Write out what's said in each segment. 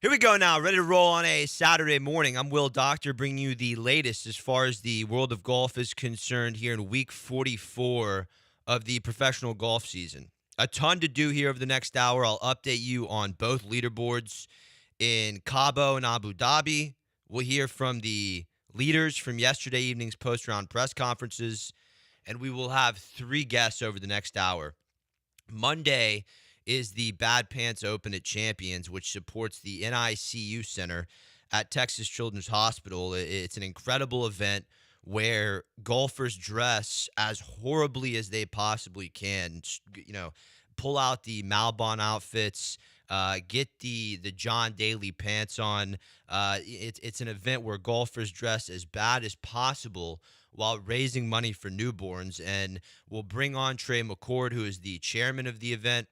Here we go now, ready to roll on a Saturday morning. I'm Will Doctor, bringing you the latest as far as the world of golf is concerned here in week 44 of the professional golf season. A ton to do here over the next hour. I'll update you on both leaderboards in Cabo and Abu Dhabi. We'll hear from the leaders from yesterday evening's post-round press conferences, and we will have three guests over the next hour. Monday is the Bad Pants Open at Champions, which supports the NICU Center at Texas Children's Hospital. It's an incredible event where golfers dress as horribly as they possibly can. Pull out the Malbon outfits, get the John Daly pants on. It's an event where golfers dress as bad as possible while raising money for newborns. And we'll bring on Trey McCord, who is the chairman of the event,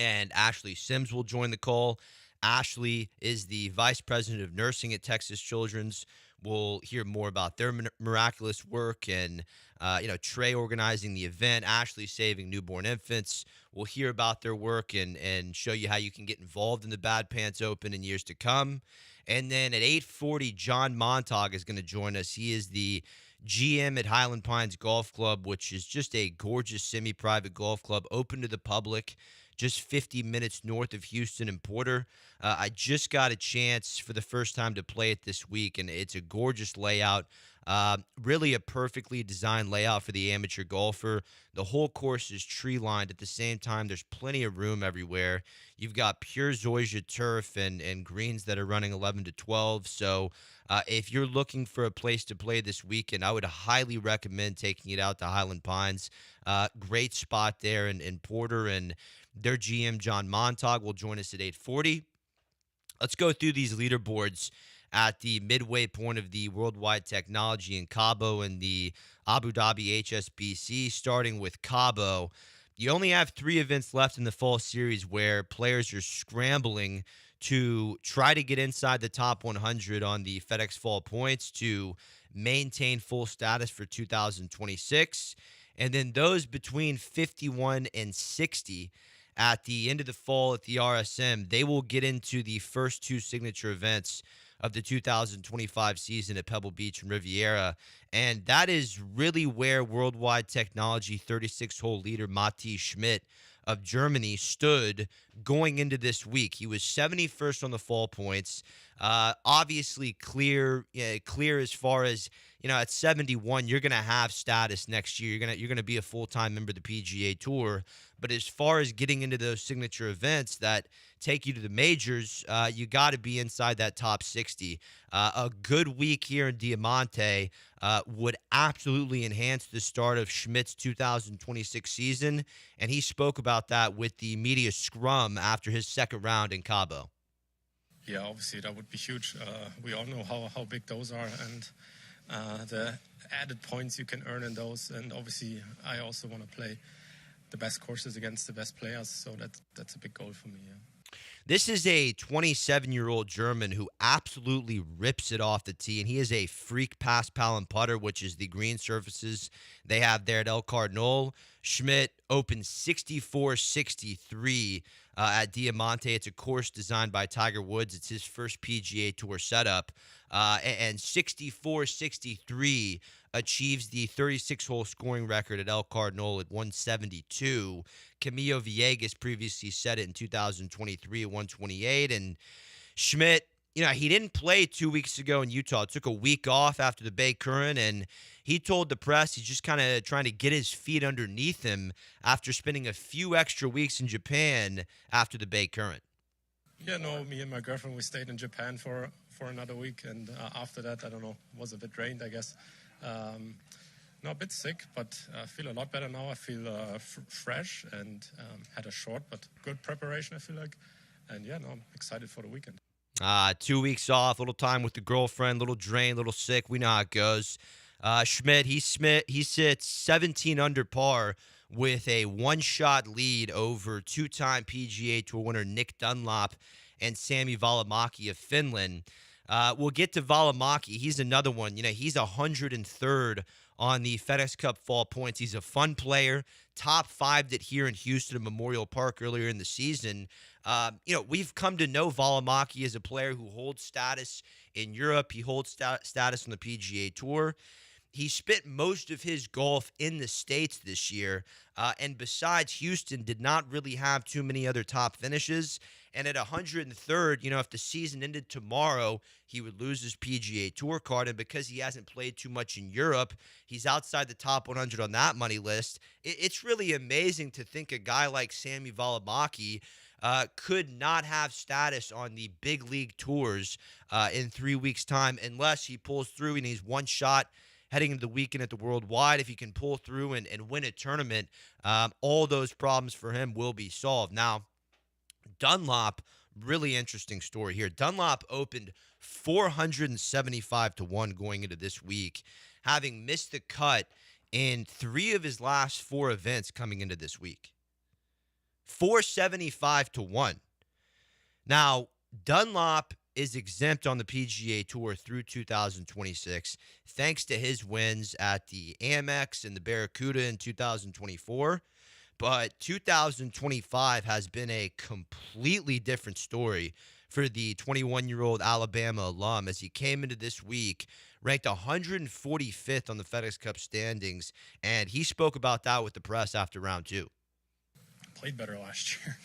and Ashley Sims will join the call. Ashley is the vice president of nursing at Texas Children's. We'll hear more about their miraculous work and, Trey organizing the event, Ashley saving newborn infants. We'll hear about their work and show you how you can get involved in the Bad Pants Open in years to come. And then at 8:40, John Montag is going to join us. He is the GM at Highland Pines Golf Club, which is just a gorgeous semi-private golf club open to the public, just 50 minutes north of Houston and Porter. I just got a chance for the first time to play it this week, and it's a gorgeous layout. Really a perfectly designed layout for the amateur golfer. The whole course is tree-lined. At the same time, there's plenty of room everywhere. You've got pure zoysia turf and greens that are running 11 to 12. So if you're looking for a place to play this weekend, I would highly recommend taking it out to Highland Pines. Great spot there in Porter, and their GM, John Montag, will join us at 8:40. Let's go through these leaderboards at the midway point of the Worldwide Technology in Cabo and the Abu Dhabi HSBC. Starting with Cabo, you only have three events left in the fall series where players are scrambling to try to get inside the top 100 on the FedEx Fall Points to maintain full status for 2026. And then those between 51 and 60 at the end of the fall at the RSM, they will get into the first two signature events of the 2025 season at Pebble Beach and Riviera. And that is really where Worldwide Technology 36-hole leader Matti Schmidt of Germany stood going into this week. He was 71st on the fall points. Obviously clear as far as, at 71, you're going to have status next year. You're going to be a full-time member of the PGA Tour. But as far as getting into those signature events that take you to the majors, you got to be inside that top 60. A good week here in Diamante would absolutely enhance the start of Schmidt's 2026 season, and he spoke about that with the media scrum after his second round in Cabo. Yeah, obviously that would be huge. We all know how big those are, and the added points you can earn in those. And obviously I also want to play the best courses against the best players, so that's a big goal for me. Yeah. This is a 27-year-old German who absolutely rips it off the tee, and he is a freak pass, pal, and putter, which is the green surfaces they have there at El Cardinal. Schmidt opened 64-63 at Diamante. It's a course designed by Tiger Woods. It's his first PGA Tour setup. And 64-63 achieves the 36-hole scoring record at El Cardinal at 172. Camilo Villegas previously set it in 2023 at 128. And Schmidt, he didn't play 2 weeks ago in Utah. Took a week off after the Bay Current, and he told the press he's just kind of trying to get his feet underneath him after spending a few extra weeks in Japan after the Bay Current. Yeah, no, me and my girlfriend, we stayed in Japan for another week, and after that, I don't know, was a bit drained, I guess. No, a bit sick, but I feel a lot better now. I feel fresh and had a short but good preparation, I feel like. And yeah, no, I'm excited for the weekend. 2 weeks off, little time with the girlfriend, little drained, little sick. We know how it goes. Schmidt, he sits 17 under par with a one-shot lead over two-time PGA Tour winner Nick Dunlop and Sami Välimäki of Finland. We'll get to Välimäki. He's another one. He's 103rd on the FedEx Cup Fall Points. He's a fun player, top 5 that here in Houston at Memorial Park earlier in the season. We've come to know Valimaki as a player who holds status in Europe. He holds status on the PGA Tour. He spent most of his golf in the States this year, and besides Houston, did not really have too many other top finishes. And at 103rd, if the season ended tomorrow, he would lose his PGA Tour card. And because he hasn't played too much in Europe, he's outside the top 100 on that money list. It's really amazing to think a guy like Sami Valimaki could not have status on the big league tours in 3 weeks' time unless he pulls through and he's one shot heading into the weekend at the Worldwide. If he can pull through and win a tournament, all those problems for him will be solved. Now, Dunlop, really interesting story here. Dunlop opened 475 to 1 going into this week, having missed the cut in 3 of his last 4 events coming into this week. 475 to 1. Now, Dunlop is exempt on the PGA Tour through 2026 thanks to his wins at the Amex and the Barracuda in 2024. But 2025 has been a completely different story for the 21-year-old Alabama alum as he came into this week ranked 145th on the FedEx Cup standings, and he spoke about that with the press after round 2. Played better last year.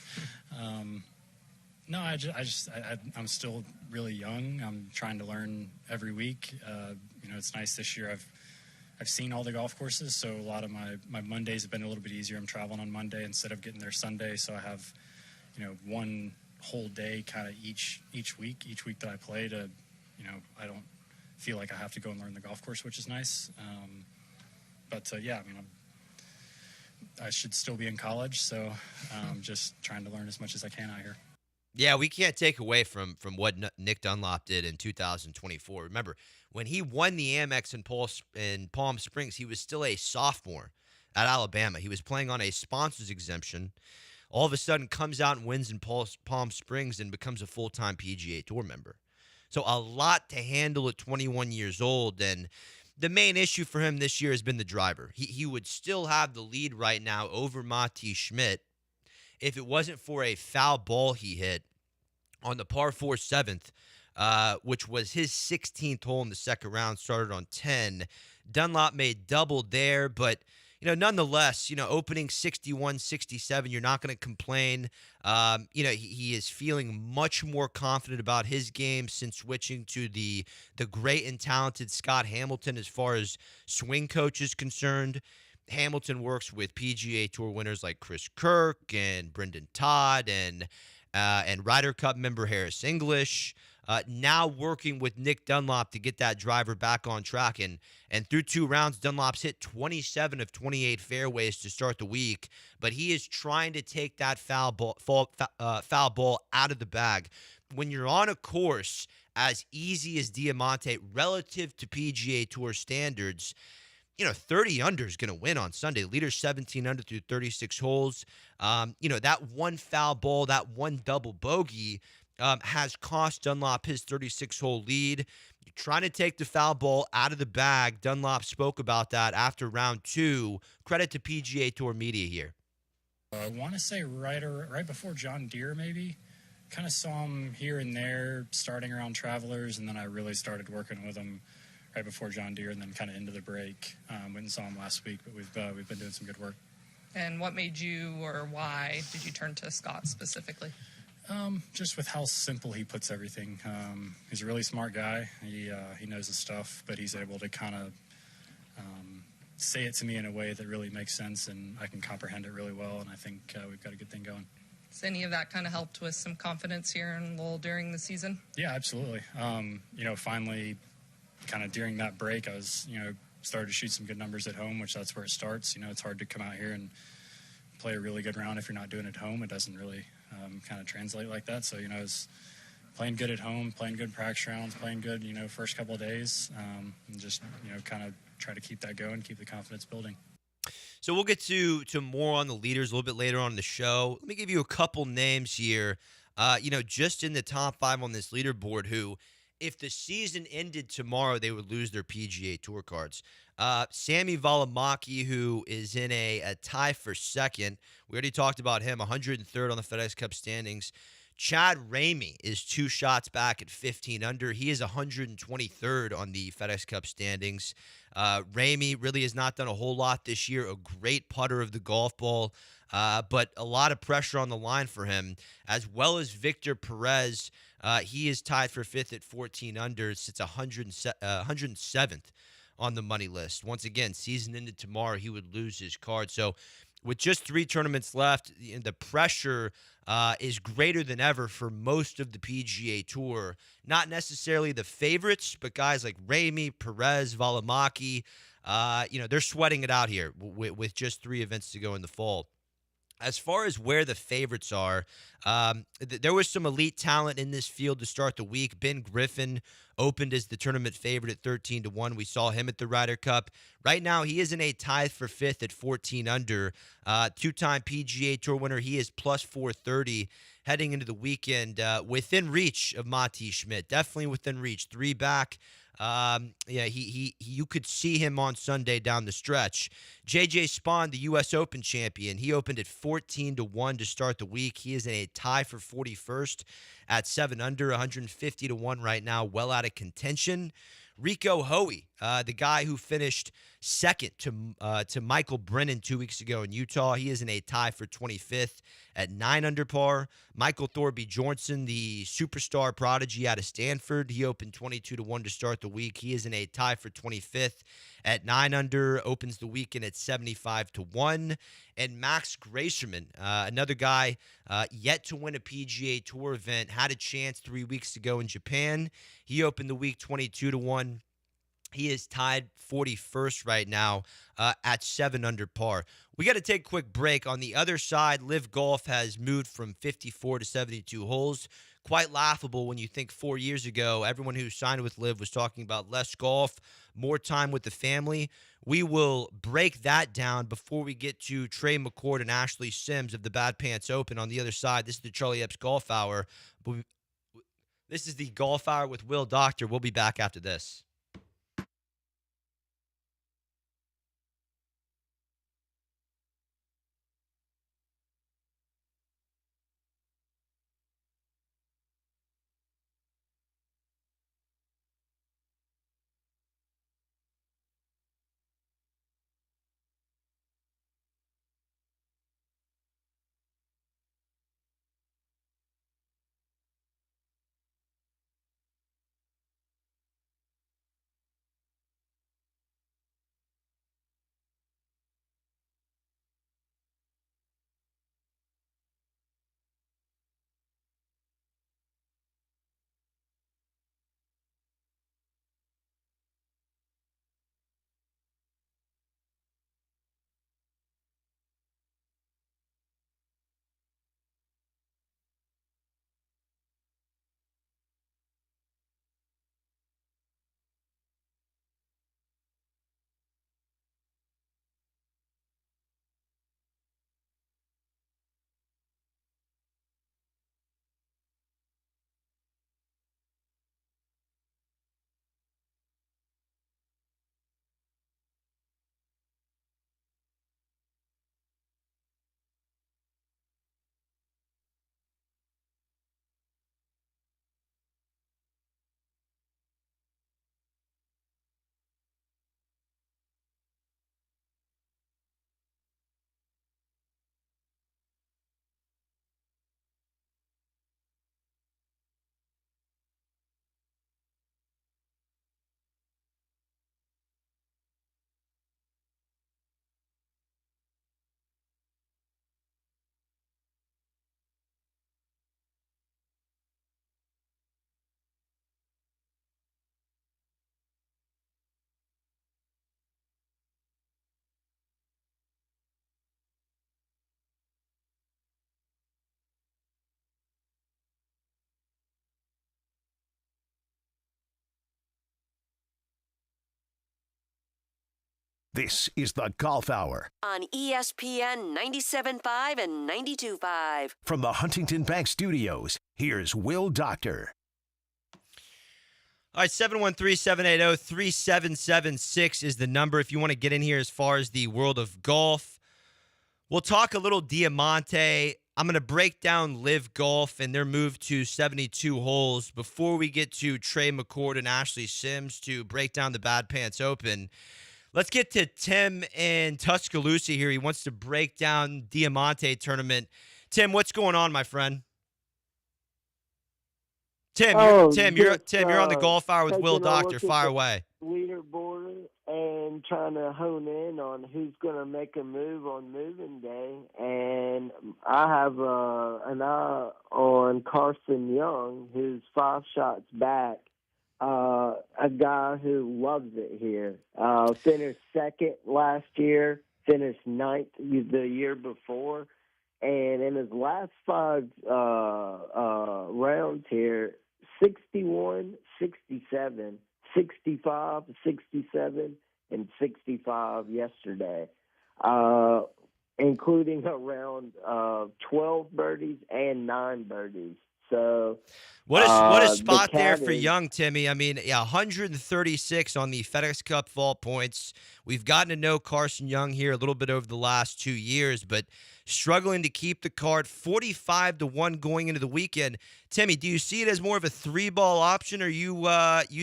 No, I'm still really young. I'm trying to learn every week. It's nice this year. I've seen all the golf courses, so a lot of my Mondays have been a little bit easier. I'm traveling on Monday instead of getting there Sunday, so I have, one whole day kind of each week that I play to, I don't feel like I have to go and learn the golf course, which is nice. I should still be in college, so just trying to learn as much as I can out here. Yeah, we can't take away from what Nick Dunlop did in 2024. Remember, when he won the Amex in Palm Springs, he was still a sophomore at Alabama. He was playing on a sponsor's exemption. All of a sudden, comes out and wins in Palm Springs and becomes a full-time PGA Tour member. So a lot to handle at 21 years old, and the main issue for him this year has been the driver. He would still have the lead right now over Matti Schmidt if it wasn't for a foul ball he hit on the par 4 7th, which was his 16th hole in the second round, started on 10. Dunlop made double there, but nonetheless, opening 61, 67, you're not going to complain. He is feeling much more confident about his game since switching to the great and talented Scott Hamilton as far as swing coach is concerned. Hamilton works with PGA Tour winners like Chris Kirk and Brendan Todd and Ryder Cup member Harris English. Now working with Nick Dunlop to get that driver back on track. And through 2 rounds, Dunlop's hit 27 of 28 fairways to start the week. But he is trying to take that foul ball out of the bag. When you're on a course as easy as Diamante relative to PGA Tour standards, 30 under is going to win on Sunday. Leader 17 under through 36 holes. That one foul ball, that one double bogey has cost Dunlop his 36-hole lead. You're trying to take the foul ball out of the bag. Dunlop spoke about that after round 2. Credit to PGA Tour media here. I want to say right before John Deere, maybe. Kind of saw him here and there starting around Travelers, and then I really started working with him right before John Deere and then kind of into the break. Went and saw him last week, but we've been doing some good work. And what made you, or why did you turn to Scott specifically? Just with how simple he puts everything. He's a really smart guy. He knows his stuff, but he's able to kind of say it to me in a way that really makes sense, and I can comprehend it really well, and I think we've got a good thing going. Has any of that kind of helped with some confidence here in Lowell during the season? Yeah, absolutely. Finally, kind of during that break, I was, started to shoot some good numbers at home, which that's where it starts. It's hard to come out here and play a really good round if you're not doing it at home. It doesn't really kind of translate like that. So, I was playing good at home, playing good practice rounds, playing good, first couple of days, and just, kind of try to keep that going, keep the confidence building. So we'll get to more on the leaders a little bit later on in the show. Let me give you a couple names here, just in the top 5 on this leaderboard who, if the season ended tomorrow, they would lose their PGA Tour cards. Sammy Valimaki, who is in a tie for second. We already talked about him, 103rd on the FedEx Cup standings. Chad Ramey is 2 shots back at 15 under. He is 123rd on the FedEx Cup standings. Ramey really has not done a whole lot this year. A great putter of the golf ball, but a lot of pressure on the line for him, as well as Victor Perez. He is tied for 5th at 14 under. Sits 107th on the money list. Once again, season ended tomorrow, he would lose his card. So with just 3 tournaments left, the pressure is greater than ever for most of the PGA Tour. Not necessarily the favorites, but guys like Ramey, Perez, Valimaki, they're sweating it out here with just 3 events to go in the fall. As far as where the favorites are, there was some elite talent in this field to start the week. Ben Griffin opened as the tournament favorite at 13-1. We saw him at the Ryder Cup. Right now, he is in a tie for 5th at 14 under. 2-time PGA Tour winner. He is plus 430 heading into the weekend. Within reach of Matti Schmidt. Definitely within reach. 3 back. You could see him on Sunday down the stretch. JJ Spaun, the U.S. Open champion, he opened at 14-1 to start the week. He is in a tie for 41st at 7 under, 150-1 right now, well out of contention. Rico Hoey, the guy who finished second to Michael Brennan 2 weeks ago in Utah. He is in a tie for 25th at 9 under par. Michael Thorby Jorgensen, the superstar prodigy out of Stanford, he opened 22-1 to start the week. He is in a tie for 25th at 9 under, opens the weekend at 75-1. And Max Gracerman, another guy yet to win a PGA Tour event, had a chance 3 weeks ago in Japan. He opened the week 22-1. He is tied 41st right now at 7 under par. We got to take a quick break. On the other side, Live Golf has moved from 54 to 72 holes. Quite laughable when you think 4 years ago, everyone who signed with Live was talking about less golf, more time with the family. We will break that down before we get to Trey McCord and Ashley Sims of the Bad Pants Open. On the other side, this is the Charlie Epps Golf Hour. This is the Golf Hour with Will Doctor. We'll be back after this. This is the Golf Hour on ESPN 97.5 and 92.5. From the Huntington Bank Studios, here's Will Doctor. All right, 713-780-3776 is the number if you want to get in here as far as the world of golf. We'll talk a little Diamante. I'm going to break down Live Golf and their move to 72 holes before we get to Trey McCord and Ashley Sims to break down the Bad Pants Open. Let's get to Tim in Tuscaloosa here. He wants to break down Diamante tournament. Tim, what's going on, my friend? Tim, you're on the Golf Hour with Will Doctor. Fire away. Leaderboard and trying to hone in on who's going to make a move on moving day. And I have an eye on Carson Young, who's 5 shots back. A guy who loves it here. Finished second last year, finished ninth the year before. And in his last 5 rounds here, 61, 67, 65, 67, and 65 yesterday, including around 12 birdies and 9 birdies. So what a spot there for Young, Timmy. I mean, 136 on the FedEx Cup vault points. We've gotten to know Carson Young here a little bit over the last 2 years, but struggling to keep the card 45-1 going into the weekend. Timmy, do you see it as more of a 3-ball option, or you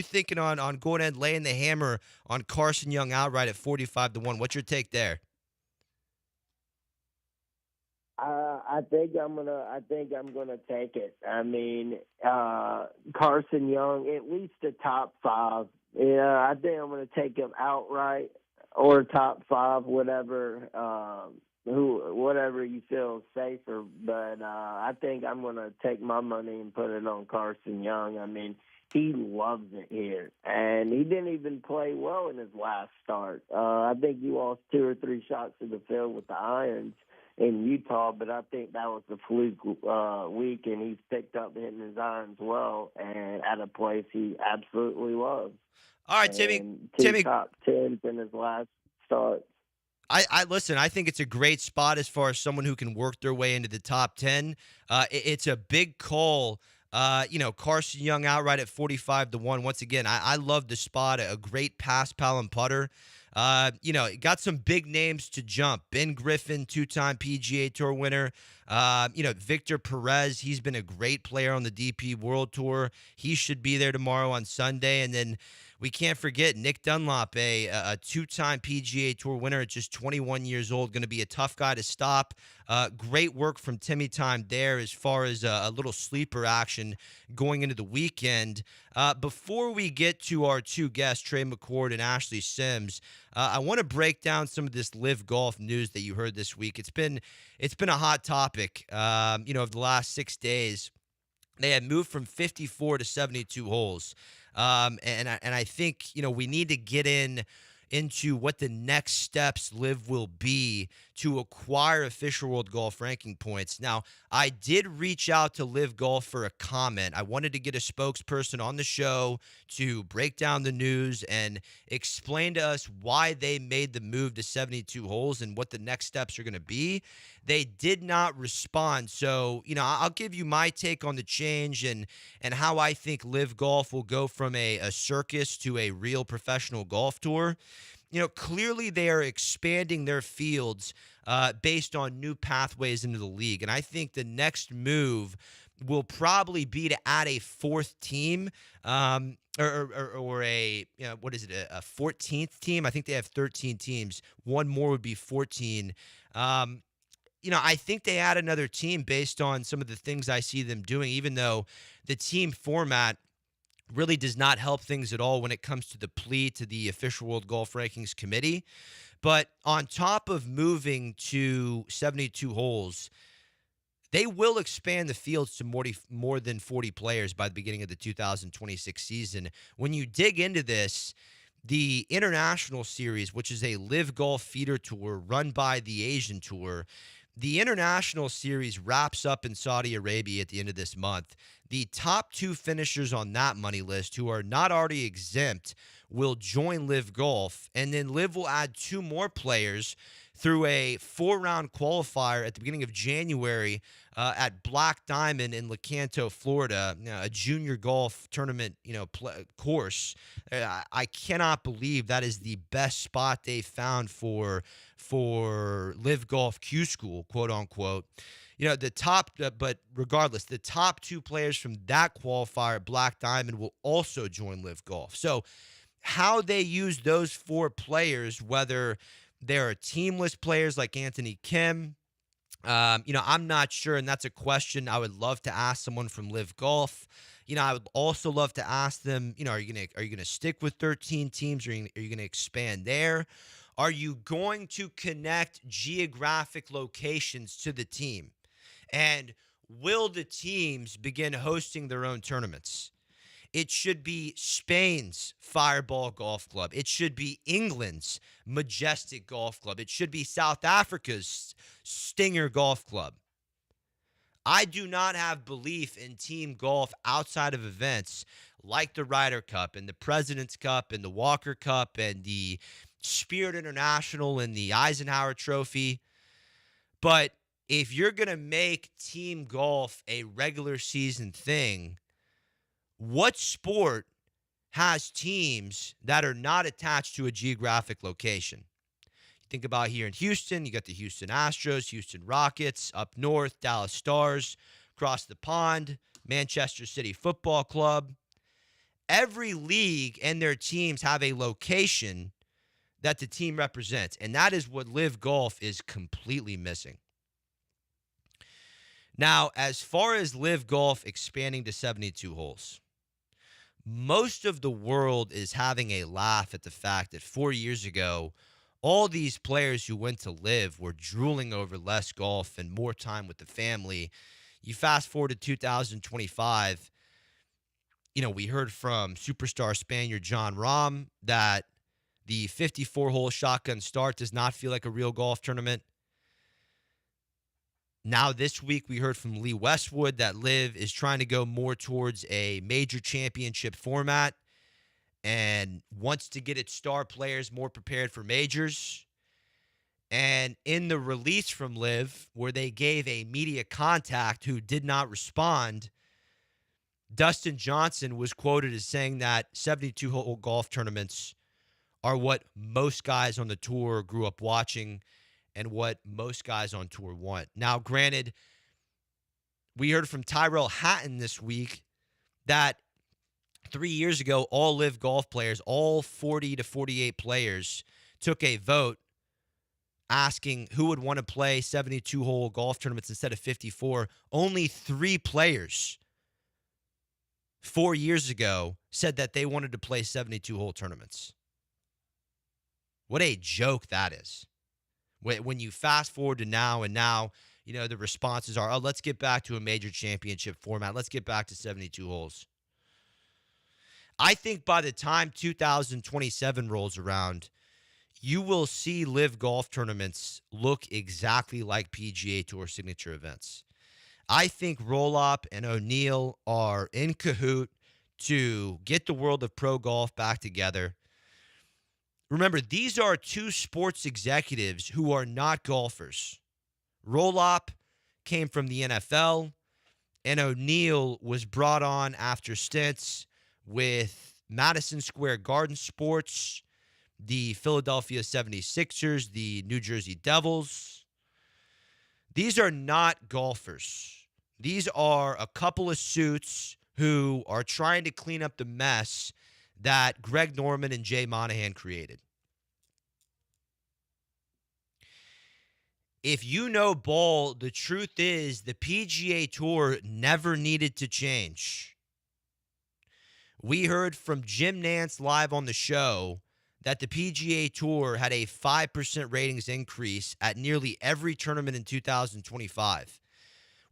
thinking on going ahead and laying the hammer on Carson Young outright at 45-1? What's your take there? I think I'm gonna take it. I mean, Carson Young, at least a top 5. Yeah, I think I'm gonna take him outright or top 5, whatever you feel safer. But I think I'm gonna take my money and put it on Carson Young. I mean, he loves it here, and he didn't even play well in his last start. I think he lost 2 or 3 shots to the field with the irons in Utah, but I think that was the fluke week, and he's picked up hitting his irons well and at a place he absolutely loves. All right, Timmy. And 2 top 10s in his last start. I listen, I think it's a great spot as far as someone who can work their way into the top 10. It's a big call. Carson Young outright at 45-1. Once again, I love the spot. A great pass, pal, and putter. Got some big names to jump. Ben Griffin, 2-time PGA Tour winner. Victor Perez, he's been a great player on the DP World Tour. He should be there tomorrow on Sunday. And then we can't forget Nick Dunlop, a 2-time PGA Tour winner at just 21 years old, going to be a tough guy to stop. Great work from Timmy Time there as far as a little sleeper action going into the weekend. Before we get to our 2 guests, Trey McCord and Ashley Sims, I want to break down some of this Live Golf news that you heard this week. It's been a hot topic, over the last 6 days. They had moved from 54 to 72 holes. And I think, we need to get into what the next steps Live will be to acquire official World Golf Ranking points. Now, I did reach out to Live Golf for a comment. I wanted to get a spokesperson on the show to break down the news and explain to us why they made the move to 72 holes and what the next steps are going to be. They did not respond. So, I'll give you my take on the change and how I think Live Golf will go from a circus to a real professional golf tour. Clearly they are expanding their fields based on new pathways into the league. And I think the next move will probably be to add a 4th team or a 14th team. I think they have 13 teams. One more would be 14. I think they add another team based on some of the things I see them doing, even though the team format really does not help things at all when it comes to the plea to the official World Golf Rankings Committee. But on top of moving to 72 holes, they will expand the fields to more than 40 players by the beginning of the 2026 season. When you dig into this, the International Series, which is a Live Golf feeder tour run by the Asian Tour, the International Series wraps up in Saudi Arabia at the end of this month. The top 2 finishers on that money list who are not already exempt will join Live Golf, and then Live will add 2 more players, through a 4-round qualifier at the beginning of January at Black Diamond in Lecanto, Florida, a junior golf tournament, course. I cannot believe that is the best spot they found for Live Golf Q School, quote unquote. But regardless, the top 2 players from that qualifier at Black Diamond will also join Live Golf. So how they use those 4 players, whether they're teamless players like Anthony Kim, I'm not sure, and that's a question I would love to ask someone from Live Golf. I would also love to ask them, are you gonna stick with 13 teams, or are you gonna expand there? Are you going to connect geographic locations to the team? And will the teams begin hosting their own tournaments? It should be Spain's Fireball Golf Club. It should be England's Majestic Golf Club. It should be South Africa's Stinger Golf Club. I do not have belief in team golf outside of events like the Ryder Cup and the President's Cup and the Walker Cup and the Spirit International and the Eisenhower Trophy. But if you're going to make team golf a regular season thing, what sport has teams that are not attached to a geographic location? You think about here in Houston, you got the Houston Astros, Houston Rockets, up north, Dallas Stars, across the pond, Manchester City Football Club. Every league and their teams have a location that the team represents, and that is what Live Golf is completely missing. Now, as far as Live Golf expanding to 72 holes, most of the world is having a laugh at the fact that 4 years ago, all these players who went to Live were drooling over less golf and more time with the family. You fast forward to 2025, we heard from superstar Spaniard Jon Rahm that the 54-hole shotgun start does not feel like a real golf tournament. Now this week we heard from Lee Westwood that Liv is trying to go more towards a major championship format and wants to get its star players more prepared for majors. And in the release from Liv, where they gave a media contact who did not respond, Dustin Johnson was quoted as saying that 72-hole golf tournaments are what most guys on the tour grew up watching and what most guys on tour want. Now, granted, we heard from Tyrell Hatton this week that 3 years ago, all Live Golf players, all 40 to 48 players, took a vote asking who would want to play 72-hole golf tournaments instead of 54. Only 3 players 4 years ago said that they wanted to play 72-hole tournaments. What a joke that is. When you fast forward to now, and now, the responses are, let's get back to a major championship format. Let's get back to 72 holes. I think by the time 2027 rolls around, you will see Live Golf tournaments look exactly like PGA Tour signature events. I think Roll-Up and O'Neill are in cahoot to get the world of pro golf back together. Remember, these are 2 sports executives who are not golfers. Roll-Up came from the NFL, and O'Neill was brought on after stints with Madison Square Garden Sports, the Philadelphia 76ers, the New Jersey Devils. These are not golfers. These are a couple of suits who are trying to clean up the mess that Greg Norman and Jay Monahan created. If you know ball, the truth is the PGA Tour never needed to change. We heard from Jim Nantz live on the show that the PGA Tour had a 5% ratings increase at nearly every tournament in 2025,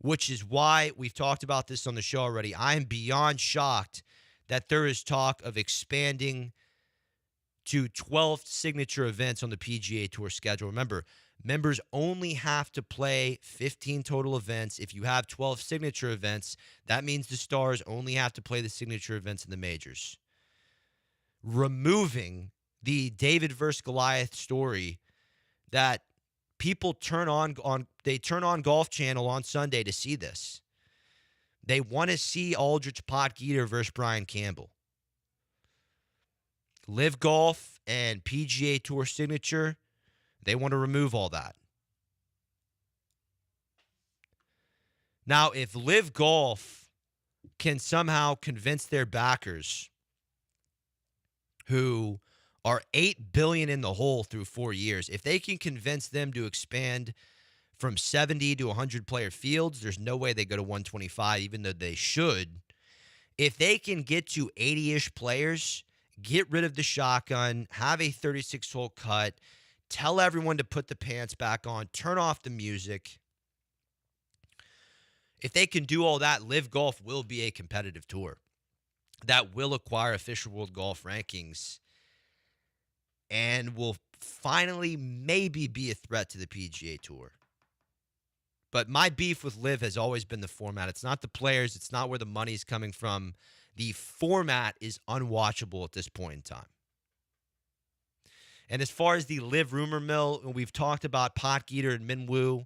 which is why we've talked about this on the show already. I am beyond shocked that there is talk of expanding to 12 signature events on the PGA Tour schedule. Remember, members only have to play 15 total events. If you have 12 signature events, that means the stars only have to play the signature events in the majors. Removing the David versus Goliath story that People turn on Golf Channel on Sunday to see this. They want to see Aldrich Potgieter versus Brian Campbell. Live Golf and PGA Tour Signature, they want to remove all that. Now, if Live Golf can somehow convince their backers, who are $8 billion in the hole through 4 years, if they can convince them to expand from 70 to 100 player fields, there's no way they go to 125, even though they should. If they can get to 80-ish players, get rid of the shotgun, have a 36-hole cut, tell everyone to put the pants back on, turn off the music. If they can do all that, Live Golf will be a competitive tour that will acquire official world golf rankings and will finally maybe be a threat to the PGA Tour. But my beef with Live has always been the format. It's not the players. It's not where the money's coming from. The format is unwatchable at this point in time. And as far as the Live rumor mill, we've talked about Potgieter and Minwoo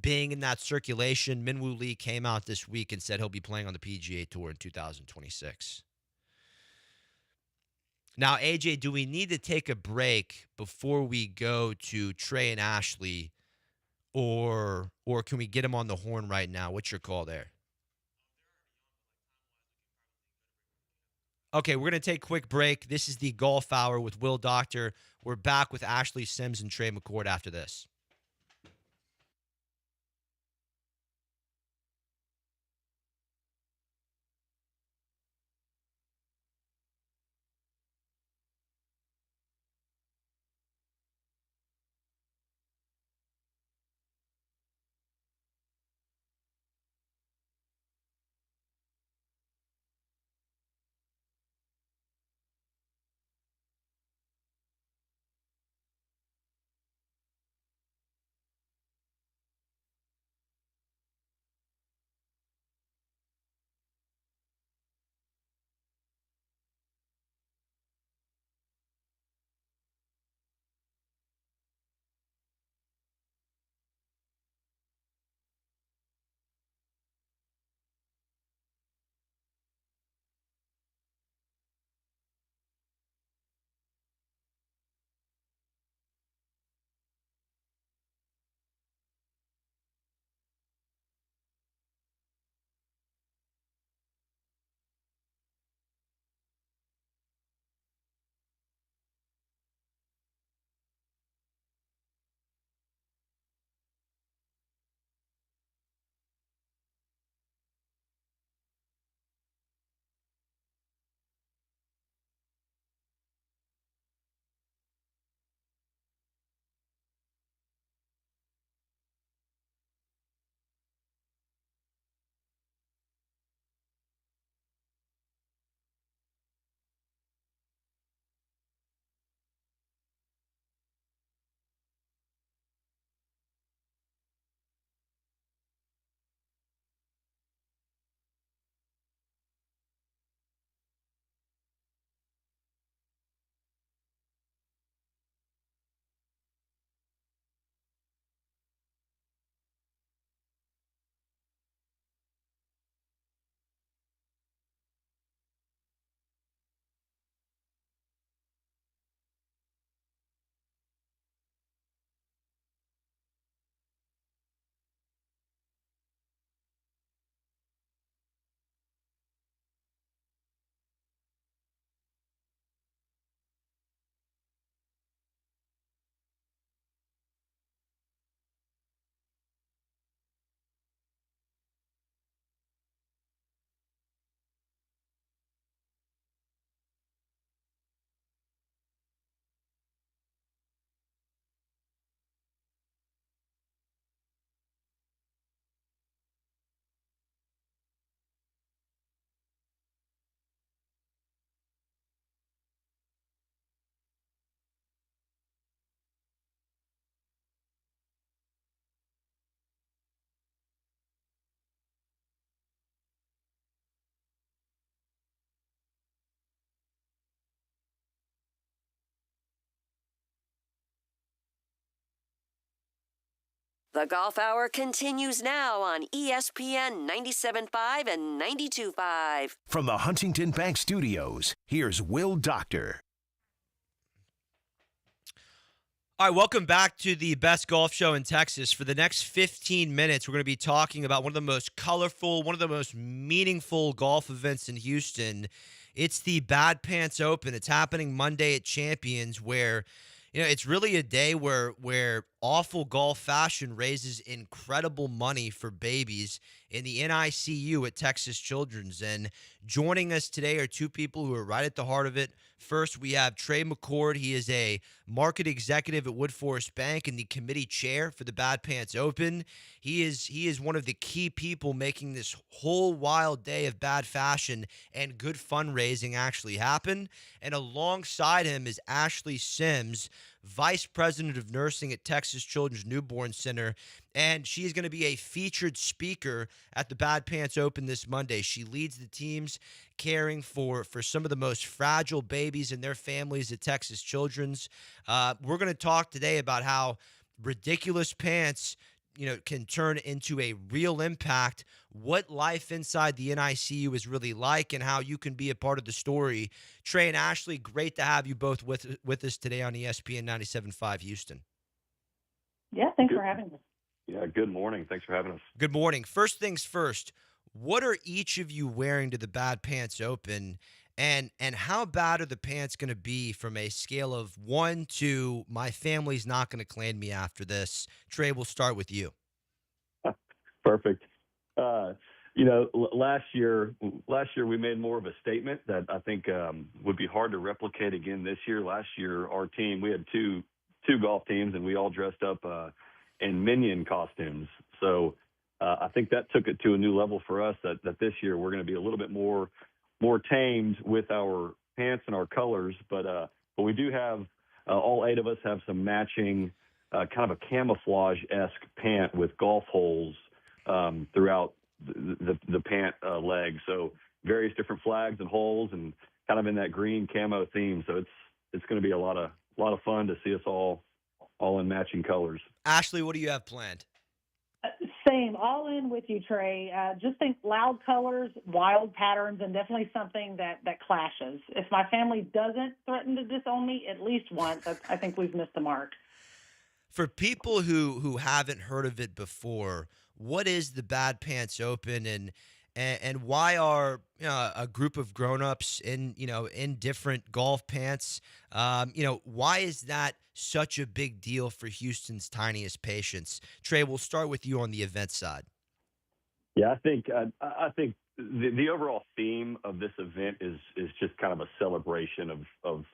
being in that circulation. Minwoo Lee came out this week and said he'll be playing on the PGA Tour in 2026. Now, AJ, do we need to take a break before we go to Trey and Ashley, or can we get him on the horn right now? What's your call there? Okay, we're going to take a quick break. This is the Golf Hour with Will Doctor. We're back with Ashley Sims and Trey McCord after this. The Golf Hour continues now on ESPN 97.5 and 92.5. From the Huntington Bank Studios, here's Will Doctor. All right, welcome back to the best golf show in Texas. For the next 15 minutes, we're going to be talking about one of the most colorful, one of the most meaningful golf events in Houston. It's the Bad Pants Open. It's happening Monday at Champions, where it's really a day where awful golf fashion raises incredible money for babies in the NICU at Texas Children's. And joining us today are two people who are right at the heart of it. First, we have Trey McCord. He is a market executive at Woodforest Bank and the committee chair for the Bad Pants Open. He is one of the key people making this whole wild day of bad fashion and good fundraising actually happen. And alongside him is Ashley Sims, Vice President of Nursing at Texas Children's Newborn Center, and she is going to be a featured speaker at the Bad Pants Open this Monday. She leads the teams caring for some of the most fragile babies and their families at Texas Children's. We're going to talk today about how ridiculous pants can turn into a real impact, what life inside the NICU is really like, and how you can be a part of the story. Trey and Ashley, great to have you both with us today on ESPN 97.5 Houston. Yeah, thanks for having us. Yeah, good morning. Thanks for having us. Good morning. First things first, what are each of you wearing to the Bad Pants Open, and how bad are the pants going to be from a scale of 1 to my family's not going to claim me after this? Trey, we'll start with you. Perfect. Last year we made more of a statement that I think would be hard to replicate again this year. Last year, our team, we had two golf teams, and we all dressed up in minion costumes. So I think that took it to a new level for us, that this year we're going to be a little bit more tamed with our pants and our colors. But we do have, all 8 of us have some matching kind of a camouflage-esque pant with golf holes throughout the pant leg. So various different flags and holes, and kind of in that green camo theme. So it's going to be a lot of fun to see us all in matching colors. Ashley, what do you have planned? Same, all in with you, Trey. Just think loud colors, wild patterns, and definitely something that clashes. If my family doesn't threaten to disown me at least once, I think we've missed the mark. For people who haven't heard of it before, what is the Bad Pants Open, and why are a group of grown-ups in different golf pants? Why is that such a big deal for Houston's tiniest patients? Trey, we'll start with you on the event side. Yeah, I think the overall theme of this event is just kind of a celebration of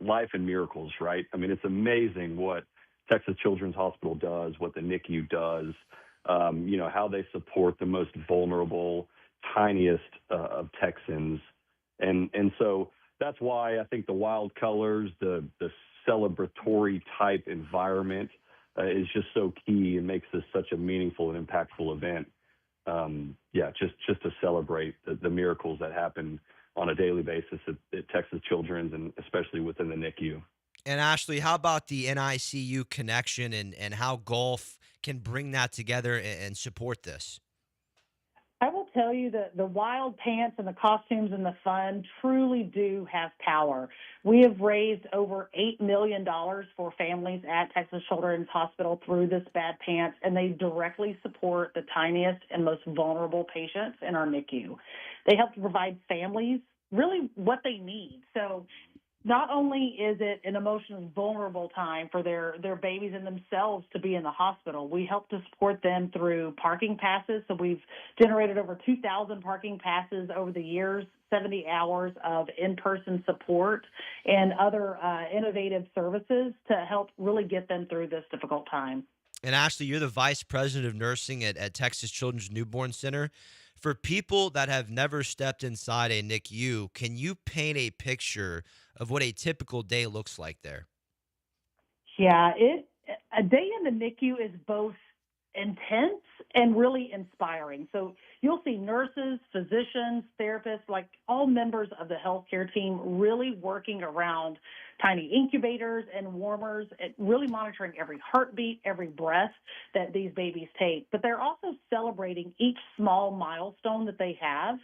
life and miracles, right? I mean, it's amazing what Texas Children's Hospital does, what the NICU does, how they support the most vulnerable, tiniest of Texans. And so that's why I think the wild colors, the celebratory type environment is just so key and makes this such a meaningful and impactful event. Just to celebrate the miracles that happen on a daily basis at Texas Children's, and especially within the NICU. And Ashley, how about the NICU connection and how golf can bring that together and support this? I will tell you that the wild pants and the costumes and the fun truly do have power. We have raised over $8 million for families at Texas Children's Hospital through this Bad Pants, and they directly support the tiniest and most vulnerable patients in our NICU. They help to provide families really what they need. So not only is it an emotionally vulnerable time for their babies and themselves to be in the hospital, we help to support them through parking passes. So we've generated over 2,000 parking passes over the years, 70 hours of in-person support, and other innovative services to help really get them through this difficult time. And Ashley, you're the Vice President of Nursing at Texas Children's Newborn Center. For people that have never stepped inside a NICU, can you paint a picture of what a typical day looks like there? Yeah, a day in the NICU is both intense and really inspiring. So you'll see nurses, physicians, therapists, like all members of the healthcare team really working around tiny incubators and warmers, and really monitoring every heartbeat, every breath that these babies take. But they're also celebrating each small milestone that they have,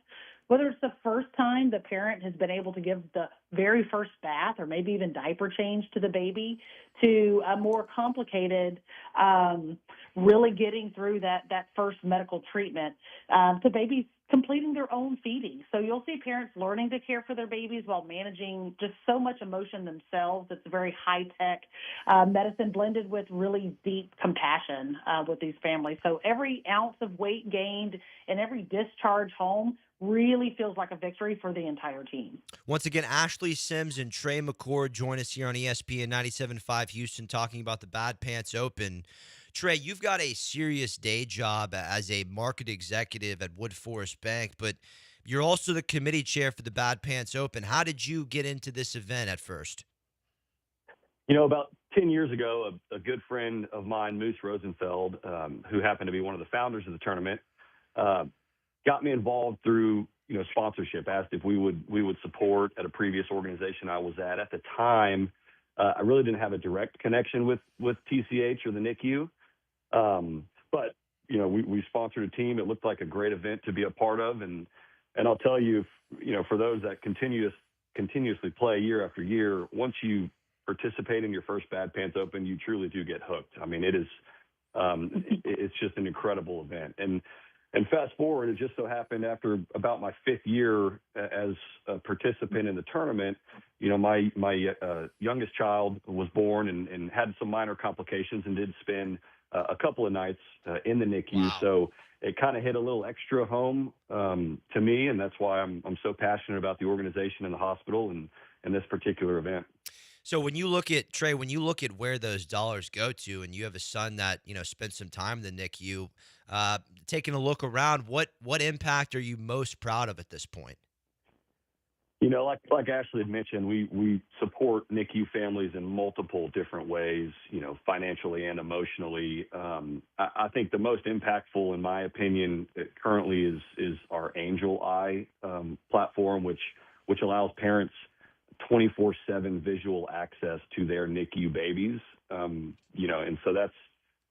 whether it's the first time the parent has been able to give the very first bath or maybe even diaper change to the baby, to a more complicated, really getting through that first medical treatment, to babies completing their own feeding. So you'll see parents learning to care for their babies while managing just so much emotion themselves. It's a very high-tech medicine blended with really deep compassion with these families. So every ounce of weight gained and every discharge home really feels like a victory for the entire team. Once again, Ashley Sims and Trey McCord join us here on ESPN 97.5 Houston talking about the Bad Pants Open. Trey, you've got a serious day job as a market executive at Wood Forest Bank, but you're also the committee chair for the Bad Pants Open. How did you get into this event at first? About 10 years ago, a good friend of mine, Moose Rosenfeld, who happened to be one of the founders of the tournament, got me involved through sponsorship. Asked if we would support at a previous organization I was at. At the time, I really didn't have a direct connection with TCH or the NICU, but we sponsored a team. It looked like a great event to be a part of, and I'll tell you, for those that continuously play year after year, once you participate in your first Bad Pants Open, you truly do get hooked. I mean, it is it's just an incredible event. And fast forward, it just so happened after about my fifth year as a participant in the tournament, my youngest child was born and had some minor complications and did spend a couple of nights in the NICU. Wow. So it kind of hit a little extra home to me, and that's why I'm so passionate about the organization and the hospital and this particular event. So when you look at, Trey, where those dollars go to, and you have a son that, spent some time in the NICU, taking a look around, what impact are you most proud of at this point? Like Ashley had mentioned, we support NICU families in multiple different ways, financially and emotionally. I think the most impactful, in my opinion, currently is our Angel Eye platform, which allows parents 24/7 visual access to their NICU babies. And so that's,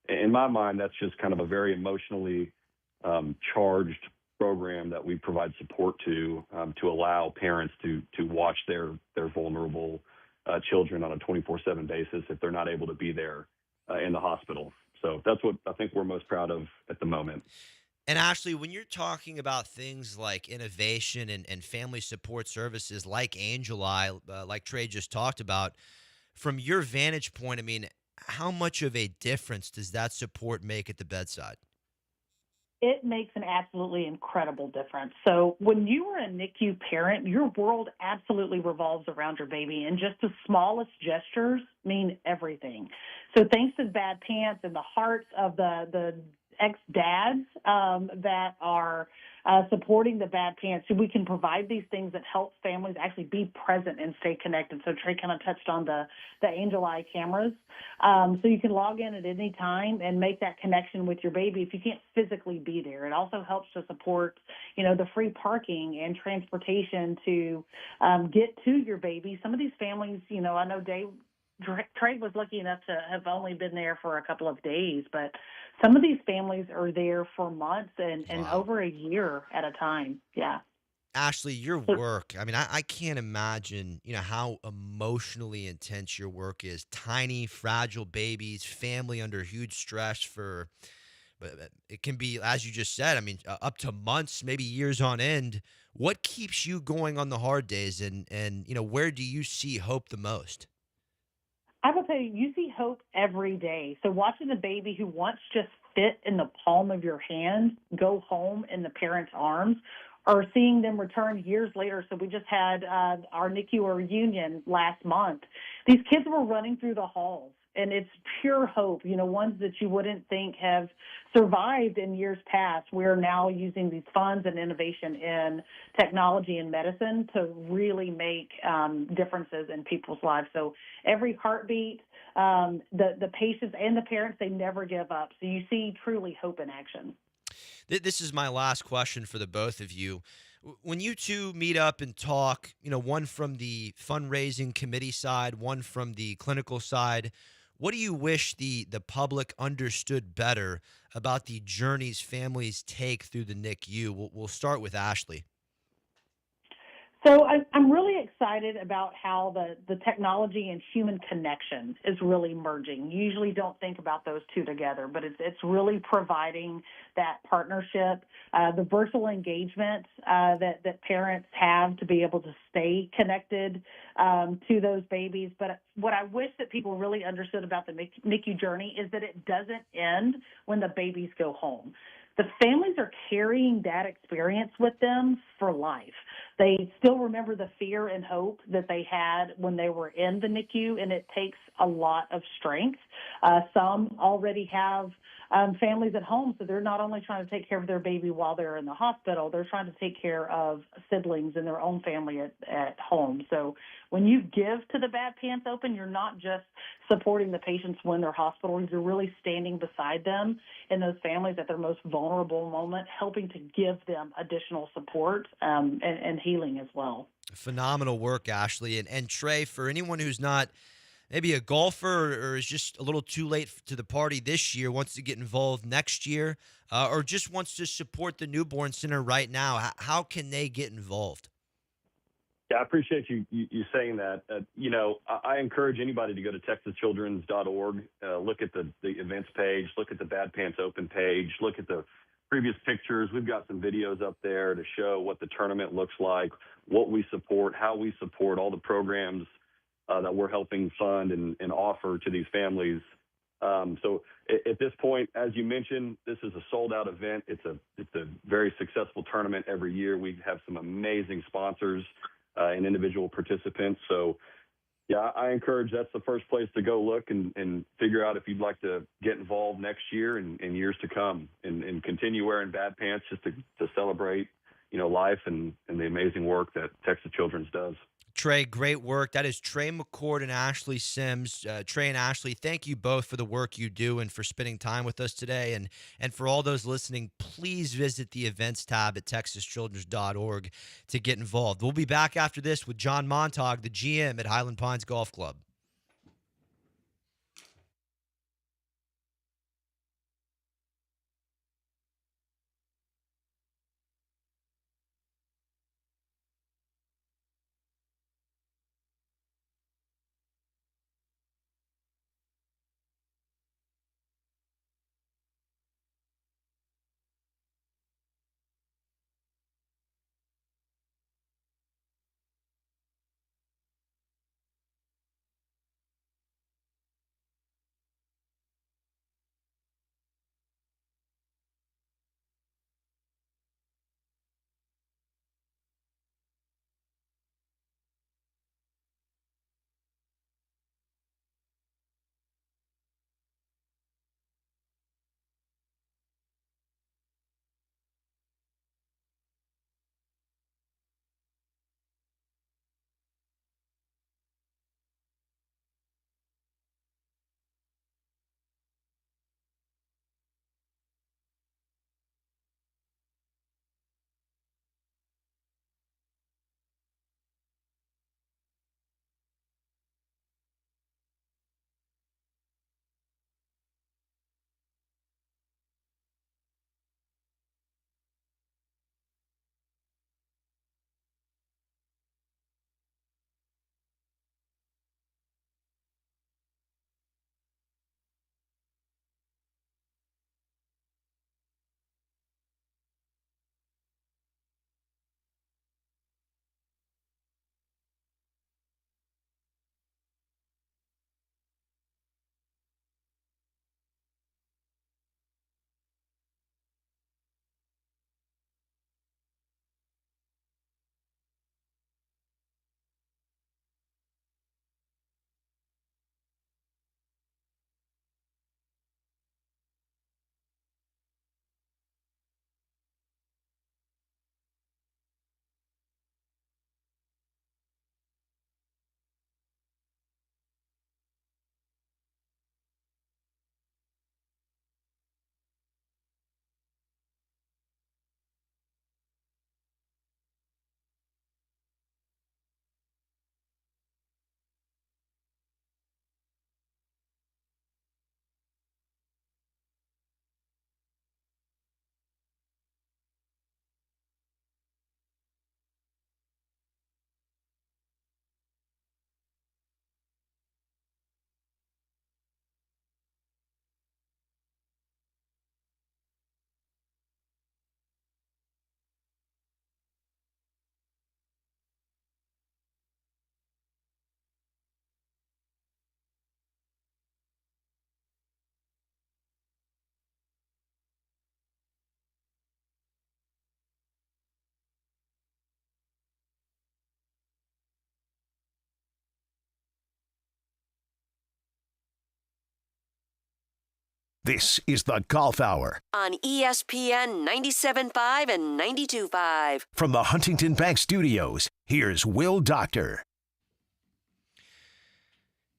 in my mind, that's just kind of a very emotionally charged program that we provide support to allow parents to watch their vulnerable children on a 24/7 basis if they're not able to be there in the hospital. So that's what I think we're most proud of at the moment. And Ashley, when you're talking about things like innovation and family support services like Angel Eye, like Trey just talked about, from your vantage point, I mean, how much of a difference does that support make at the bedside? It makes an absolutely incredible difference. So when you are a NICU parent, your world absolutely revolves around your baby, and just the smallest gestures mean everything. So thanks to Bad Pants and the hearts of the ex-dads that are supporting the Bad Pants, we can provide these things that help families actually be present and stay connected. So Trey kind of touched on the Angel Eye cameras. So you can log in at any time and make that connection with your baby if you can't physically be there. It also helps to support, the free parking and transportation to get to your baby. Some of these families, I know Trey was lucky enough to have only been there for a couple of days, but some of these families are there for months and Wow. over a year at a time. Yeah. Ashley, your work, I mean, I can't imagine, how emotionally intense your work is. Tiny, fragile babies, family under huge stress but it can be, as you just said, I mean, up to months, maybe years on end. What keeps you going on the hard days, and where do you see hope the most? I will tell you, you see hope every day. So watching a baby who once just fit in the palm of your hand go home in the parent's arms, or seeing them return years later. So we just had our NICU reunion last month. These kids were running through the halls and it's pure hope. Ones that you wouldn't think have survived in years past. We're now using these funds and innovation in technology and medicine to really make differences in people's lives. So every heartbeat, the patients and the parents, they never give up. So you see truly hope in action. This is my last question for the both of you. When you two meet up and talk, one from the fundraising committee side, one from the clinical side, what do you wish the public understood better about the journeys families take through the NICU? We'll start with Ashley. So I'm really excited about how the technology and human connection is really merging. You usually don't think about those two together, but it's really providing that partnership, the virtual engagement that parents have to be able to stay connected to those babies. But what I wish that people really understood about the NICU journey is that it doesn't end when the babies go home. The families are carrying that experience with them for life. They still remember the fear and hope that they had when they were in the NICU, and it takes a lot of strength. Some already have families at home, so they're not only trying to take care of their baby while they're in the hospital, they're trying to take care of siblings in their own family at home. So when you give to the Bad Pants Open, you're not just supporting the patients when they're hospitalized, you're really standing beside them in those families at their most vulnerable moment, helping to give them additional support and healing as well. Phenomenal work, Ashley. And Trey, for anyone who's not maybe a golfer or is just a little too late to the party this year, wants to get involved next year, or just wants to support the Newborn Center right now, how can they get involved? Yeah, I appreciate you saying that. I encourage anybody to go to texaschildrens.org, look at the events page, look at the Bad Pants Open page, look at the previous pictures. We've got some videos up there to show what the tournament looks like, what we support, how we support all the programs that we're helping fund and offer to these families. So at this point, as you mentioned, this is a sold-out event. It's a very successful tournament every year. We have some amazing sponsors and individual participants. So, yeah, I encourage that's the first place to go look and figure out if you'd like to get involved next year and years to come and continue wearing bad pants just to celebrate, life and the amazing work that Texas Children's does. Trey, great work. That is Trey McCord and Ashley Sims. Trey and Ashley, thank you both for the work you do and for spending time with us today. And for all those listening, please visit the events tab at texaschildrens.org to get involved. We'll be back after this with John Montag, the GM at Highland Pines Golf Club. This is the Golf Hour on ESPN 97.5 and 92.5. from the Huntington Bank Studios. Here's Will Doctor.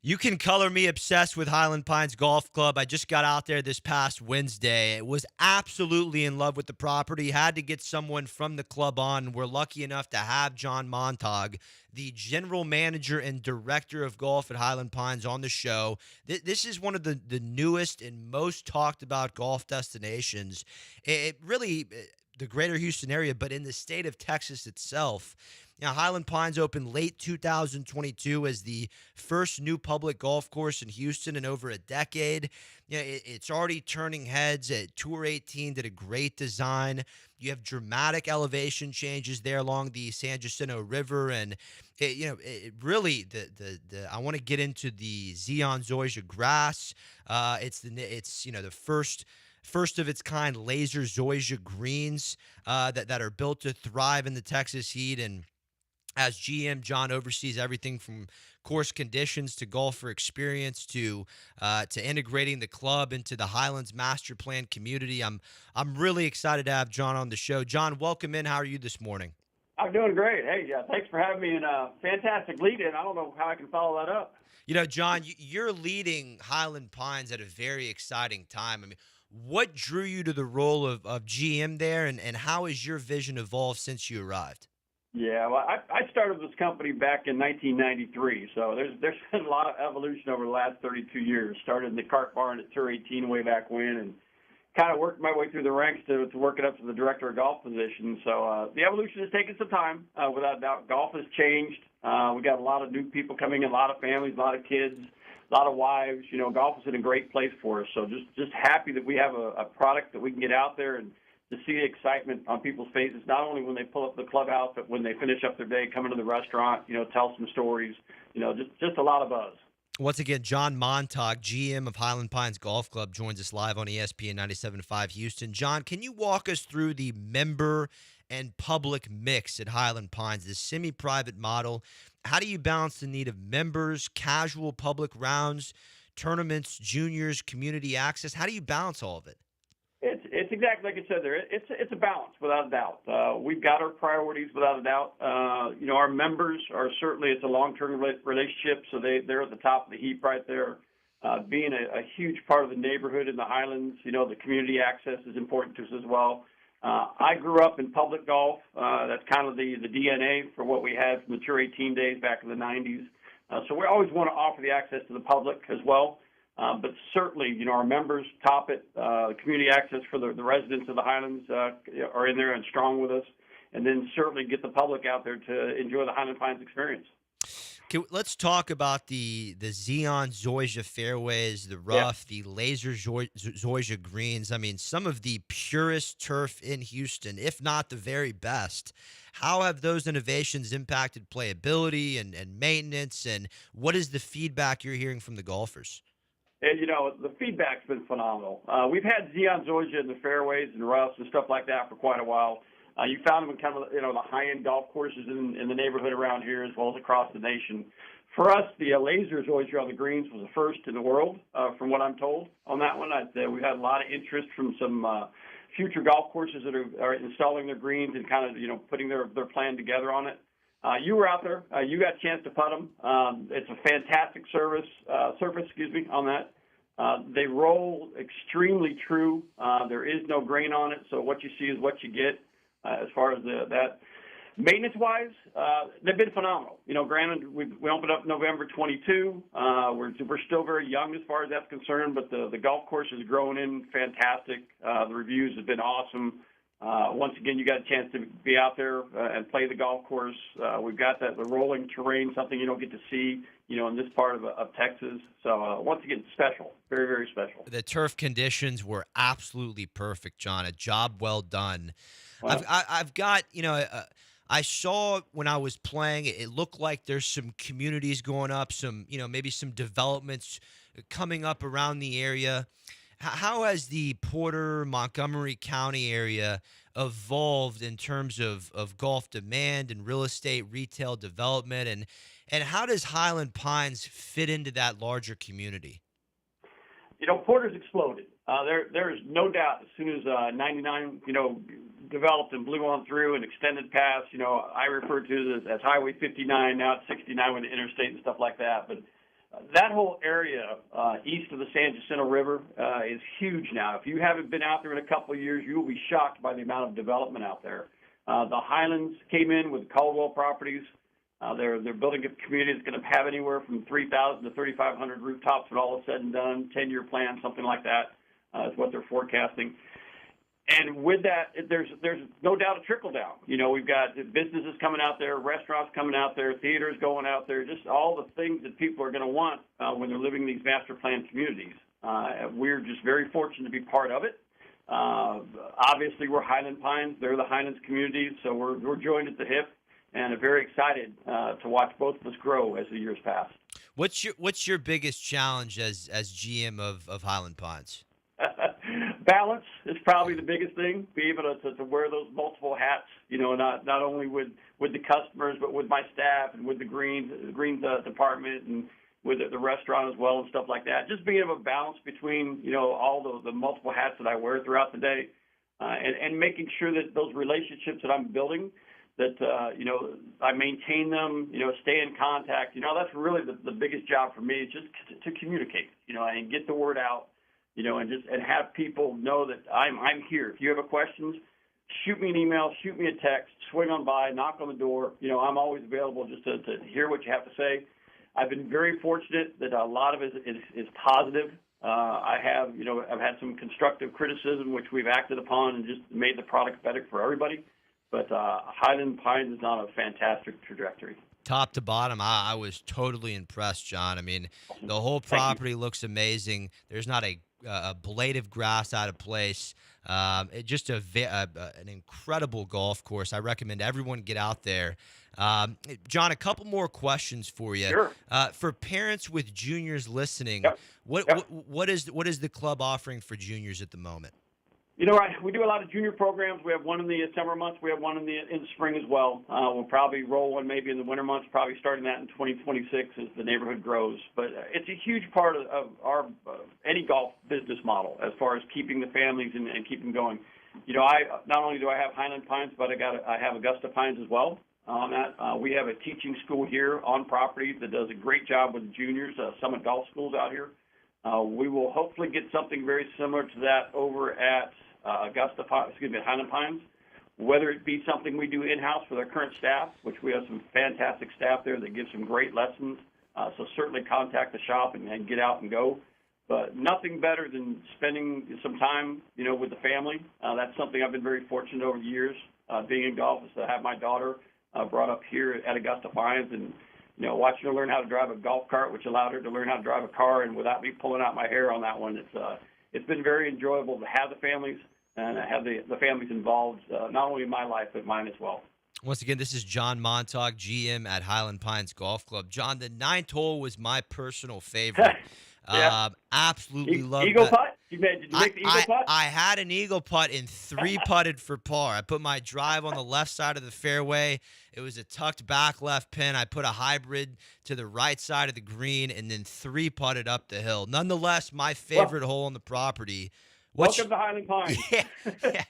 You can color me obsessed with Highland Pines Golf Club. I just got out there this past Wednesday. Was absolutely in love with the property. Had to get someone from the club on. We're lucky enough to have John Montag, the general manager and director of golf at Highland Pines, on the show. This is one of the newest and most talked about golf destinations. It really, the greater Houston area, but in the state of Texas itself. Now, Highland Pines opened late 2022 as the first new public golf course in Houston in over a decade. It's already turning heads. Tour 18 did a great design. You have dramatic elevation changes there along the San Jacinto River, and it really I want to get into the Zion Zoysia grass. It's the first of its kind laser Zoysia greens that are built to thrive in the Texas heat. And as GM, John oversees everything from course conditions to golfer experience to integrating the club into the Highlands Master Plan community. I'm really excited to have John on the show. John, welcome in. How are you this morning? I'm doing great. Hey, thanks for having me, and fantastic lead-in. I don't know how I can follow that up. John, you're leading Highland Pines at a very exciting time. I mean, what drew you to the role of GM there, and how has your vision evolved since you arrived? Yeah, well, I started this company back in 1993, so there's been a lot of evolution over the last 32 years. Started in the cart barn at Tour 18 way back when, and kind of worked my way through the ranks to working up to the director of golf position. So the evolution has taken some time, without a doubt. Golf has changed. We got a lot of new people coming in, a lot of families, a lot of kids, a lot of wives. Golf is in a great place for us. So just happy that we have a product that we can get out there and to see the excitement on people's faces, not only when they pull up the clubhouse, but when they finish up their day, come into the restaurant, tell some stories, just a lot of buzz. Once again, John Montag, GM of Highland Pines Golf Club, joins us live on ESPN 97.5 Houston. John, can you walk us through the member and public mix at Highland Pines, the semi-private model? How do you balance the need of members, casual public rounds, tournaments, juniors, community access? How do you balance all of it? It's exactly like I said there. It's a balance, without a doubt. We've got our priorities, without a doubt. Our members are certainly, it's a long-term relationship, so they're at the top of the heap right there. Being a huge part of the neighborhood in the Highlands, the community access is important to us as well. I grew up in public golf. That's kind of the DNA for what we had from the Tour 18 days back in the 90s. So we always want to offer the access to the public as well. But certainly, our members top it. Community access for the residents of the Highlands are in there and strong with us. And then certainly get the public out there to enjoy the Highland Pines experience. Okay, let's talk about the Zion Zoysia fairways, the rough, the laser Zoysia greens. I mean, some of the purest turf in Houston, if not the very best. How have those innovations impacted playability and maintenance, and what is the feedback you're hearing from the golfers? And, the feedback's been phenomenal. We've had Zion Zoysia in the fairways and roughs and stuff like that for quite a while. You found them in kind of, the high-end golf courses in the neighborhood around here as well as across the nation. For us, the laser Zoysia on the greens was the first in the world, from what I'm told on that one. We've had a lot of interest from some future golf courses that are installing their greens and kind of, putting their plan together on it. You were out there. You got a chance to putt them. It's a fantastic surface, on that. They roll extremely true. There is no grain on it, so what you see is what you get as far as that. Maintenance-wise, they've been phenomenal. Granted, we opened up November 22. We're still very young as far as that's concerned, but the golf course is growing in fantastic. The reviews have been awesome. Once again, you got a chance to be out there and play the golf course. We've got the rolling terrain, something you don't get to see, in this part of Texas. So once again, special, very, very special. The turf conditions were absolutely perfect, John. A job well done. Wow. I've got, I saw when I was playing, it looked like there's some communities going up, some, maybe some developments coming up around the area. How has the Porter, Montgomery County area evolved in terms of golf demand and real estate, retail development, and how does Highland Pines fit into that larger community? Porter's exploded. There is no doubt as soon as 99, developed and blew on through and extended past, I refer to it as Highway 59, now it's 69 with the interstate and stuff like that. But that whole area east of the San Jacinto River is huge now. If you haven't been out there in a couple of years, you will be shocked by the amount of development out there. The Highlands came in with Caldwell Properties. They're building a community that's going to have anywhere from 3,000 to 3,500 rooftops when all is said and done, 10-year plan, something like that is what they're forecasting. And with that, there's no doubt a trickle down. We've got businesses coming out there, restaurants coming out there, theaters going out there, just all the things that people are going to want when they're living in these master plan communities. We're just very fortunate to be part of it. Obviously, we're Highland Pines. They're the Highlands community, so we're joined at the hip and are very excited to watch both of us grow as the years pass. What's your biggest challenge as GM of Highland Pines? Balance is probably the biggest thing. Be able to wear those multiple hats, not only with the customers, but with my staff and with the greens department and with the restaurant as well and stuff like that. Just being able to balance between, all the multiple hats that I wear throughout the day and making sure that those relationships that I'm building, that, I maintain them, stay in contact. That's really the biggest job for me is just to communicate, and get the word out. And have people know that I'm here. If you have questions, shoot me an email, shoot me a text, swing on by, knock on the door. I'm always available just to hear what you have to say. I've been very fortunate that a lot of it is positive. I've had some constructive criticism, which we've acted upon and just made the product better for everybody. But Highland Pines is on a fantastic trajectory. Top to bottom, I was totally impressed, John. I mean, the whole property looks amazing. There's not a blade of grass out of place. Just an incredible golf course. I recommend everyone get out there. John, a couple more questions for you. Sure. For parents with juniors listening, Yep. What is the club offering for juniors at the moment? We do a lot of junior programs. We have one in the summer months. We have one in the spring as well. We'll probably roll one maybe in the winter months, probably starting that in 2026 as the neighborhood grows. But it's a huge part of our any golf business model as far as keeping the families and keeping going. I not only do I have Highland Pines, but I have Augusta Pines as well. On that, we have a teaching school here on property that does a great job with the juniors. Summit Golf Schools out here. We will hopefully get something very similar to that over at Highland Pines, whether it be something we do in-house with our current staff, which we have some fantastic staff there that give some great lessons. So certainly contact the shop and get out and go. But nothing better than spending some time, with the family. That's something I've been very fortunate over the years, being in golf, is to have my daughter brought up here at Augusta Pines and, watching her learn how to drive a golf cart, which allowed her to learn how to drive a car, and without me pulling out my hair on that one, it's been very enjoyable to have the families and have the families involved, not only in my life, but mine as well. Once again, this is John Montauk, GM at Highland Pines Golf Club. John, the 9th hole was my personal favorite. Yeah. Absolutely loved Eagle that. putt? Did you make the eagle putt? I had an eagle putt and 3 putted for par. I put my drive on the left side of the fairway. It was a tucked back left pin. I put a hybrid to the right side of the green and then 3 putted up the hill. Nonetheless, my favorite hole on the property. Welcome to Highland Pines. Yeah.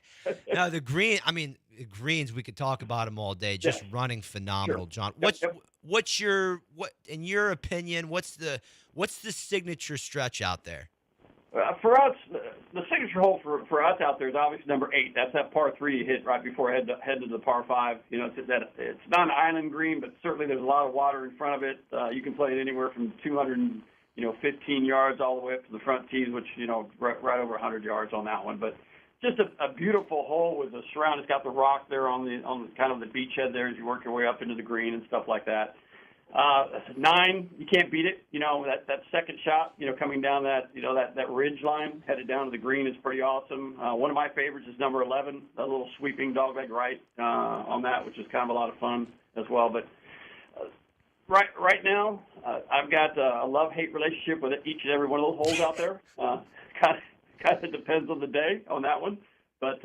No, the greens, we could talk about them all day. Just running phenomenal, Sure. John. What's in your opinion, what's the signature stretch out there? For us, the signature hole for us out there is obviously number 8. That's that par 3 you hit right before head to the par 5. It's not an island green, but certainly there's a lot of water in front of it. You can play it anywhere from 215 yards all the way up to the front tees, which right over 100 yards on that one. But just a beautiful hole with the surround. It's got the rock there on the kind of the beachhead there as you work your way up into the green and stuff like that. 9, you can't beat it. That second shot, coming down that ridge line, headed down to the green is pretty awesome. One of my favorites is number 11, that little sweeping dogleg right on that, which is kind of a lot of fun as well. But right now, I've got a love-hate relationship with each and every one of those holes out there. Kind of depends on the day on that one. But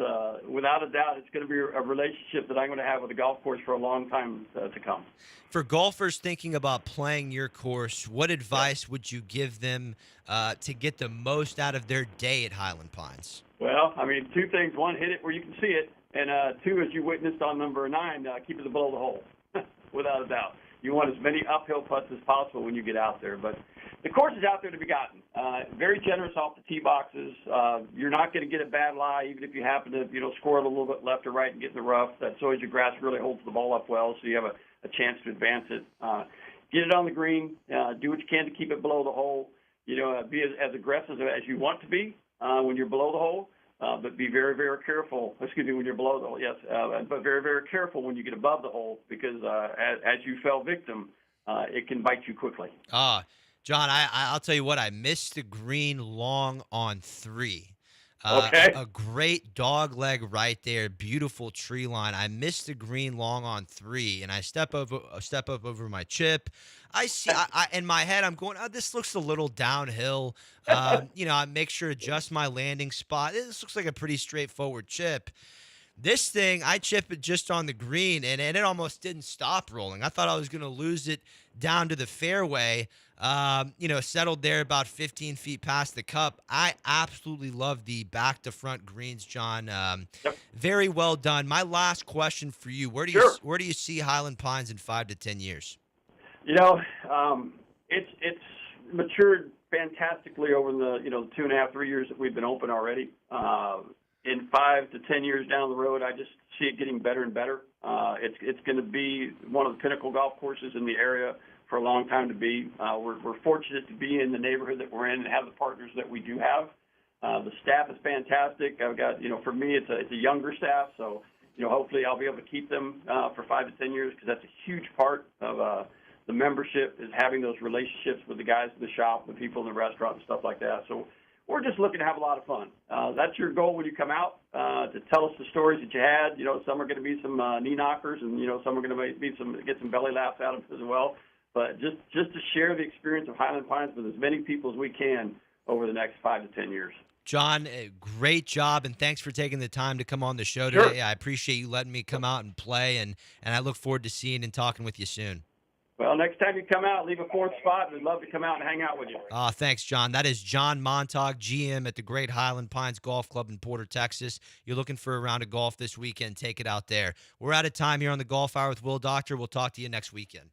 without a doubt, it's going to be a relationship that I'm going to have with the golf course for a long time to come. For golfers thinking about playing your course, what advice would you give them to get the most out of their day at Highland Pines? Well, I mean, two things. One, hit it where you can see it. And two, as you witnessed on number 9, keep it below the hole, without a doubt. You want as many uphill putts as possible when you get out there. But the course is out there to be gotten. Very generous off the tee boxes. You're not going to get a bad lie, even if you happen to, score it a little bit left or right and get in the rough. That's always your grass really holds the ball up well, so you have a chance to advance it. Get it on the green. Do what you can to keep it below the hole. Be as aggressive as you want to be when you're below the hole. But be very, very careful. Excuse me, when you're below the hole, yes. But very, very careful when you get above the hole because as you fell victim, it can bite you quickly. John, I'll tell you what. I missed the green long on 3. Okay. A great dog leg right there. Beautiful tree line. I missed the green long on 3, and I step up over my chip. I see. In my head, I'm going, this looks a little downhill. I make sure to adjust my landing spot. This looks like a pretty straightforward chip. This thing, I chip it just on the green, and it almost didn't stop rolling. I thought I was going to lose it down to the fairway. Settled there about 15 feet past the cup. I absolutely love the back-to-front greens, John. Very well done. My last question for you: Where do you see Highland Pines in 5 to 10 years? It's matured fantastically over the 2.5, 3 years that we've been open already. In 5 to 10 years down the road, I just see it getting better and better. It's going to be one of the pinnacle golf courses in the area for a long time to be. We're fortunate to be in the neighborhood that we're in and have the partners that we do have. The staff is fantastic. I've got, for me, it's a younger staff, so hopefully I'll be able to keep them for 5 to 10 years because that's a huge part of the membership is having those relationships with the guys in the shop, the people in the restaurant, and stuff like that. So we're just looking to have a lot of fun. That's your goal when you come out, to tell us the stories that you had. Some are going to be some knee knockers, and some are going to get some belly laughs out of it as well. But just to share the experience of Highland Pines with as many people as we can over the next 5 to 10 years. John, great job, and thanks for taking the time to come on the show today. Sure. I appreciate you letting me come out and play, and I look forward to seeing and talking with you soon. Well, next time you come out, leave a 4th spot. We'd love to come out and hang out with you. Thanks, John. That is John Montag, GM at the Great Highland Pines Golf Club in Porter, Texas. You're looking for a round of golf this weekend, take it out there. We're out of time here on the Golf Hour with Will Doctor. We'll talk to you next weekend.